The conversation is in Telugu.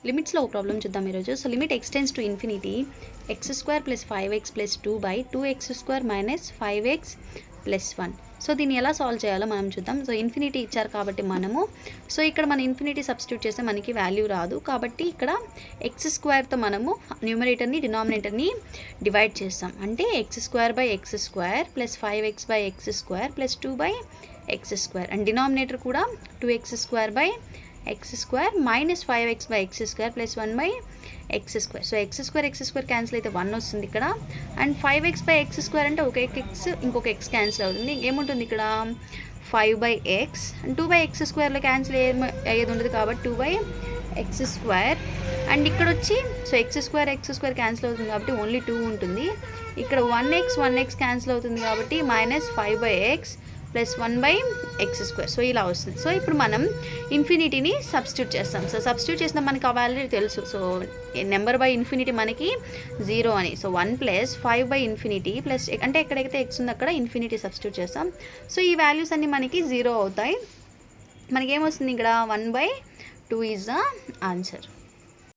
లిమిట్స్లో ఒక ప్రాబ్లం చూద్దాం ఈరోజు. So limit x tends to infinity x² + 5x + 2/2x² - 5x + 1. So దీన్ని ఎలా సాల్వ్ చేయాలో మనం చూద్దాం. సో ఇన్ఫినిటీ ఇచ్చారు కాబట్టి మనము ఇక్కడ మన ఇన్ఫినిటీ సబ్స్టిట్యూట్ చేస్తే మనకి వాల్యూ రాదు కాబట్టి ఇక్కడ x² మనము న్యూమరేటర్ని డినామినేటర్ని డివైడ్ చేస్తాం. అంటే x² + 5x/x² + 2/x² and denominator కూడా 2x² - 5x/x² + 1/x². So x² cancel అయితే 1 వస్తుంది ఇక్కడ. అండ్ 5x/x² అంటే ఒక x ఇంకొక x క్యాన్సిల్ అవుతుంది. ఏముంటుంది ఇక్కడ 5/x అండ్ 2/x²లో క్యాన్సిల్ అయ్యేది ఉండదు కాబట్టి 2/x². అండ్ ఇక్కడ వచ్చి x² క్యాన్సిల్ అవుతుంది కాబట్టి ఓన్లీ 2 ఉంటుంది. ఇక్కడ 1x క్యాన్సిల్ అవుతుంది కాబట్టి -5/x + 1/x². సో ఇలా వస్తుంది. సో ఇప్పుడు మనం ఇన్ఫినిటీని సబ్స్టిట్యూట్ చేస్తాం. సో సబ్స్టిట్యూట్ చేసిన మనకి ఆ వాల్యూ తెలుసు. సో నెంబర్ బై ఇన్ఫినిటీ మనకి 0 అని. సో 1 + 5/∞ ప్లస్ అంటే ఎక్కడైతే x ఉందో అక్కడ ఇన్ఫినిటీ సబ్స్టిట్యూట్ చేస్తాం. సో ఈ వాల్యూస్ అన్నీ మనకి 0 అవుతాయి. మనకేమొస్తుంది ఇక్కడ 1/2 ఈజ్ ద ఆన్సర్.